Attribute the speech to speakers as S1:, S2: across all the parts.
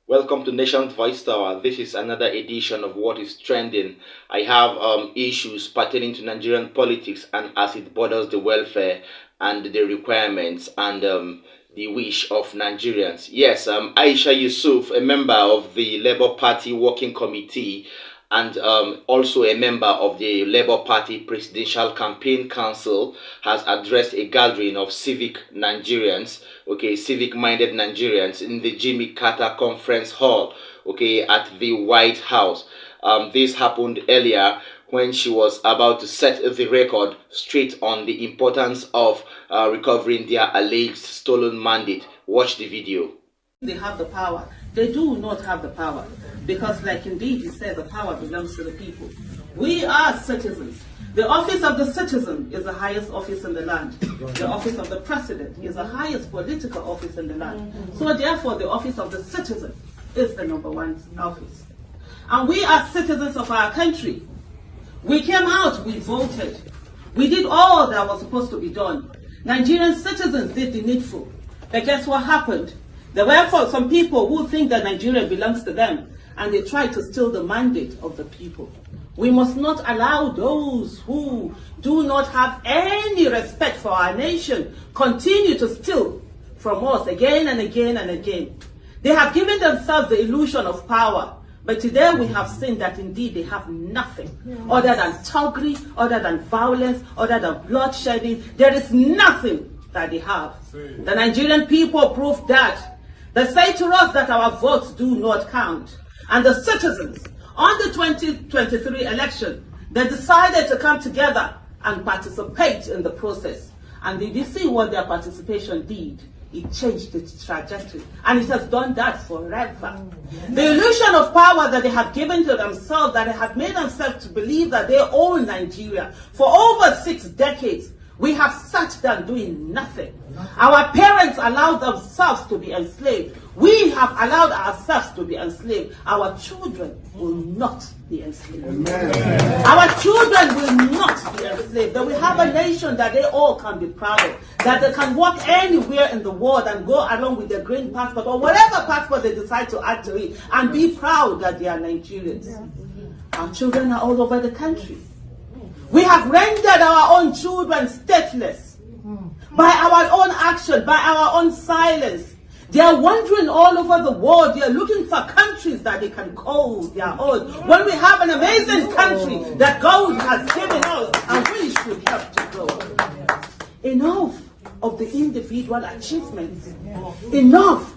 S1: Welcome to Nation's Voice Tower. This is another edition of What is Trending. I have issues pertaining to Nigerian politics and as it borders the welfare and the requirements and the wish of Nigerians. Yes, Aisha Yusuf, a member of the Labour Party Working Committee and also a member of the Labour Party Presidential Campaign Council, has addressed a gathering of civic Nigerians, okay, civic-minded Nigerians in the Jimmy Carter Conference Hall, okay, at the White House. This happened earlier when she was about to set the record straight on the importance of recovering their alleged stolen mandate. Watch the video.
S2: They have the power. They do not have the power because, like indeed he said, the power belongs to the people. We are citizens. The office of the citizen is the highest office in the land. The office of the president is the highest political office in the land. So therefore the office of the citizen is the #1 office. And we are citizens of our country. We came out, we voted. We did all that was supposed to be done. Nigerian citizens did the needful. But guess what happened? There were some people who think that Nigeria belongs to them, and they try to steal the mandate of the people. We must not allow those who do not have any respect for our nation continue to steal from us again and again and again. They have given themselves the illusion of power, but today we have seen that indeed they have nothing other than thuggery, other than violence, other than bloodshedding. There is nothing that they have. The Nigerian people proved that. They say to us that our votes do not count. And the citizens, on the 2023 election, they decided to come together and participate in the process. And did you see what their participation did? It changed its trajectory. And it has done that forever. The illusion of power that they have given to themselves, that they have made themselves to believe that they own Nigeria. For over 6 decades, we have sat down doing nothing. Our parents allowed themselves to be enslaved. We have allowed ourselves to be enslaved. Our children will not be enslaved. Amen. Our children will not be enslaved. That we have a nation that they all can be proud of. That they can walk anywhere in the world and go along with their green passport or whatever passport they decide to add to it and be proud that they are Nigerians. Our children are all over the country. We have rendered our own children stateless by our own action, by our own silence. They are wandering all over the world. They are looking for countries that they can call their own. When we have an amazing country that God has given us and we should have to grow. Enough of the individual achievements. Enough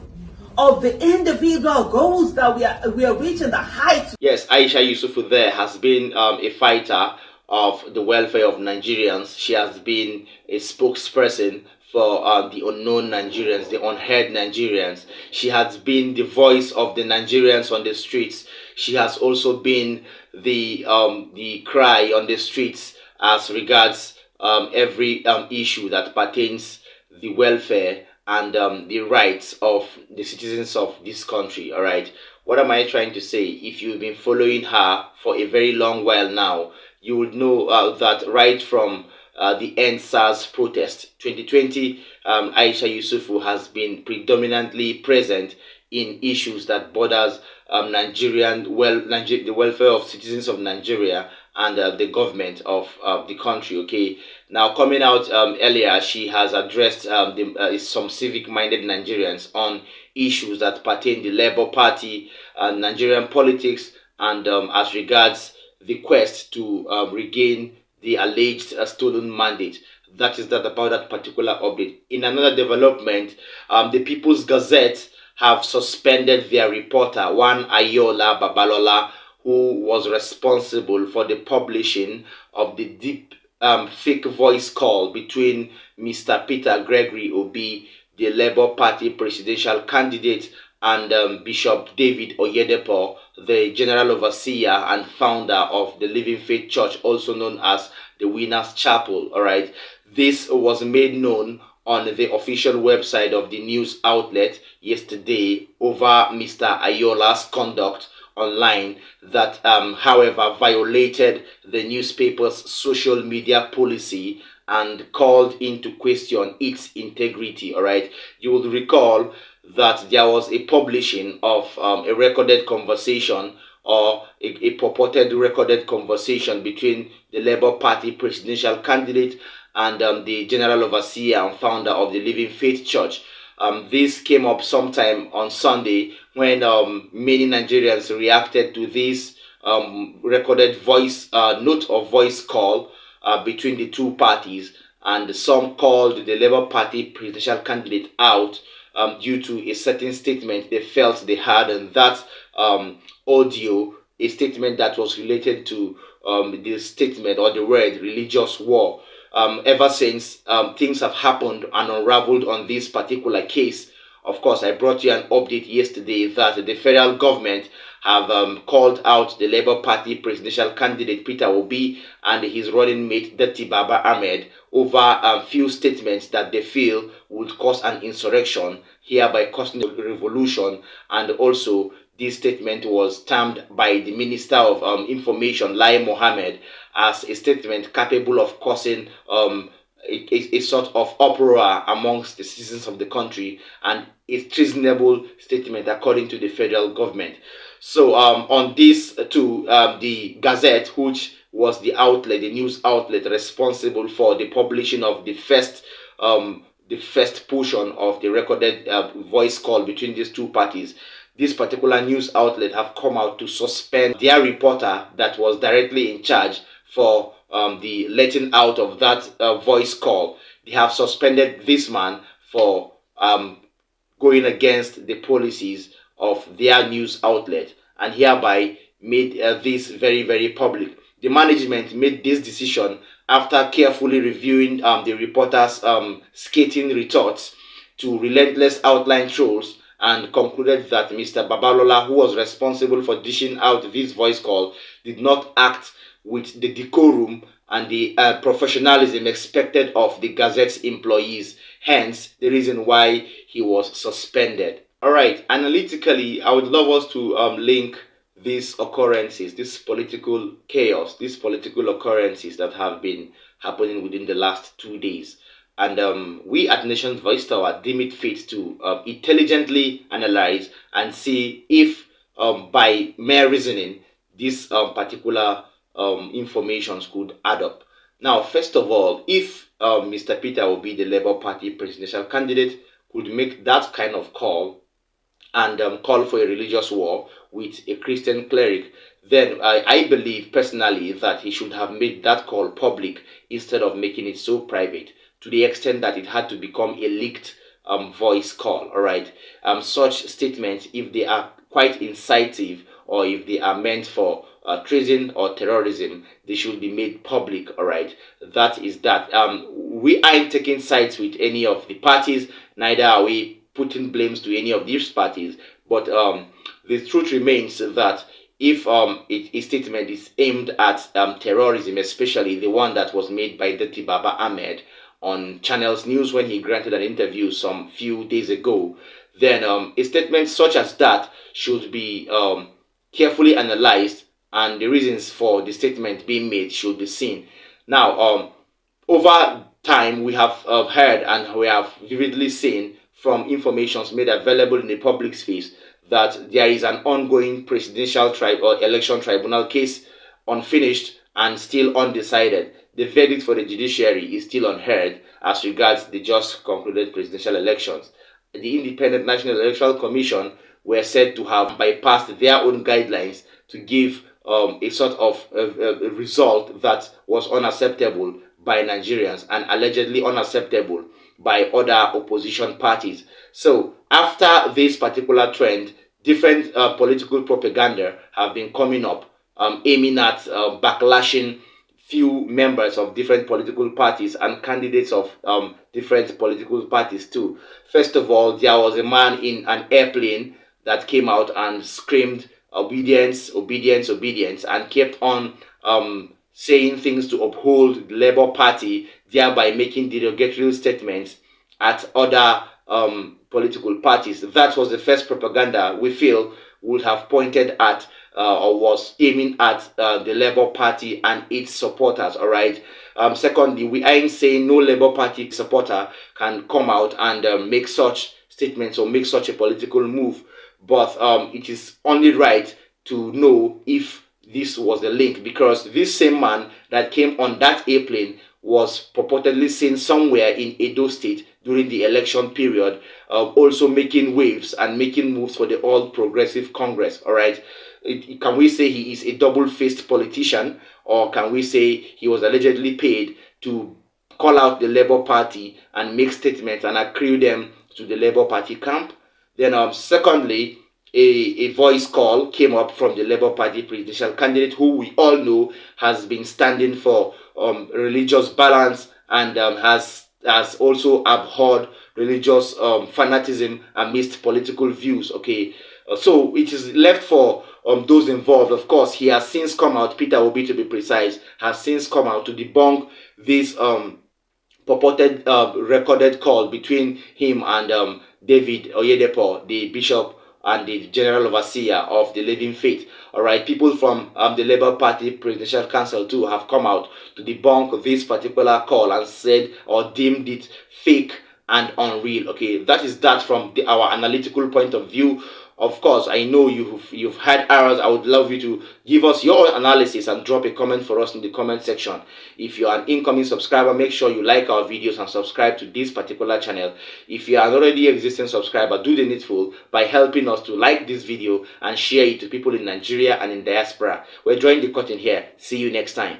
S2: of the individual goals that we are reaching the heights.
S1: Yes, Aisha Yusufu there has been a fighter of the welfare of Nigerians. She has been a spokesperson for the unknown Nigerians, the unheard Nigerians. She has been the voice of the Nigerians on the streets. She has also been the cry on the streets as regards every issue that pertains the welfare and the rights of the citizens of this country. All right, what am I trying to say? If you've been following her for a very long while now, you would know that right from the End SARS protest 2020, Aisha Yusufu has been predominantly present in issues that borders the welfare of citizens of Nigeria and the government of the country. Okay, now coming out earlier, she has addressed some civic-minded Nigerians on issues that pertain the Labour Party, Nigerian politics, and as regards the quest to regain the alleged stolen mandate. That is that about that particular update. In another development, the People's Gazette have suspended their reporter, one Ayola Babalola, who was responsible for the publishing of the deep fake voice call between Mr. Peter Gregory Obi, the Labour Party presidential candidate, and Bishop David Oyedepo, the general overseer and founder of the Living Faith Church, also known as the Winners Chapel. All right, this was made known on the official website of the news outlet yesterday over Mr. Ayola's conduct online that, however, violated the newspaper's social media policy and called into question its integrity. All right, you will recall that there was a publishing of a recorded conversation, or a purported recorded conversation between the Labour Party presidential candidate and the general overseer and founder of the Living Faith Church. This came up sometime on Sunday when many Nigerians reacted to this recorded voice note of voice call between the two parties, and some called the Labour Party presidential candidate out due to a certain statement they felt they had, and that audio, a statement that was related to the statement or the word religious war. Ever since, things have happened and unraveled on this particular case. Of course, I brought you an update yesterday that the federal government have called out the Labour Party presidential candidate Peter Obi and his running mate Deti Baba Ahmed over a few statements that they feel would cause an insurrection, hereby causing a revolution. And also, this statement was termed by the Minister of Information, Lai Mohammed, as a statement capable of causing a sort of uproar amongst the citizens of the country, and a treasonable statement according to the federal government. So on this too, the Gazette, which was the outlet, the news outlet responsible for the publishing of the first portion of the recorded voice call between these two parties, this particular news outlet have come out to suspend their reporter that was directly in charge for the letting out of that voice call. They have suspended this man for going against the policies of their news outlet, and hereby made this very, very public. The management made this decision after carefully reviewing the reporter's scathing retorts to relentless outline trolls, and concluded that Mr. Babalola, who was responsible for dishing out this voice call, did not act with the decorum and the professionalism expected of the Gazette's employees. Hence, the reason why he was suspended. All right, analytically, I would love us to link these occurrences, this political chaos, these political occurrences that have been happening within the last 2 days. And we at Nation's Voice Tower deem it fit to intelligently analyze and see if, by mere reasoning, these particular informations could add up. Now, first of all, if Mr. Peter Obi, the Labour Party presidential candidate, could make that kind of call and call for a religious war with a Christian cleric, then I believe personally that he should have made that call public instead of making it so private, to the extent that it had to become a leaked voice call. All right, such statements, if they are quite incisive or if they are meant for treason or terrorism, they should be made public. All right, that is that. We aren't taking sides with any of the parties, neither are we putting blames to any of these parties, but the truth remains that if a statement is aimed at terrorism, especially the one that was made by Deti Baba Ahmed on Channels News when he granted an interview some few days ago, then a statement such as that should be carefully analyzed, and the reasons for the statement being made should be seen. Now, over time, we have heard and we have vividly seen from informations made available in the public space that there is an ongoing presidential or election tribunal case, unfinished and still undecided. The verdict for the judiciary is still unheard as regards the just concluded presidential elections. The Independent National Electoral Commission were said to have bypassed their own guidelines to give a sort of a result that was unacceptable by Nigerians and allegedly unacceptable by other opposition parties. So after this particular trend, different political propaganda have been coming up, aiming at backlashing few members of different political parties and candidates of different political parties too. First of all, there was a man in an airplane that came out and screamed obedience, obedience, obedience, and kept on saying things to uphold the Labour Party, thereby making derogatory statements at other political parties. That was the first propaganda we feel would have pointed at or was aiming at the Labour Party and its supporters. All right. Secondly, we ain't saying no Labour Party supporter can come out and make such statements or make such a political move. But it is only right to know if this was the link, because this same man that came on that airplane was purportedly seen somewhere in Edo State during the election period, also making waves and making moves for the All Progressive Congress. All right, can we say he is a double-faced politician, or can we say he was allegedly paid to call out the Labour Party and make statements and accrue them to the Labour Party camp? Then, secondly, a voice call came up from the Labour Party presidential candidate, who we all know has been standing for religious balance, and has also abhorred religious fanatism amidst political views. Okay, so it is left for those involved. Of course, he has since come out, Peter Obi to be precise, has since come out to debunk this purported recorded call between him and David Oyedepo, the bishop and the general overseer of the Living Faith. All right, people from the Labour Party Presidential Council too have come out to debunk this particular call and said or deemed it fake and unreal. Okay, that is that from our analytical point of view. Of course, I know you've had ours. I would love you to give us your analysis and drop a comment for us in the comment section. If you are an incoming subscriber, make sure you like our videos and subscribe to this particular channel. If you are an already existing subscriber, do the needful by helping us to like this video and share it to people in Nigeria and in diaspora. We're drawing the curtain here. See you next time.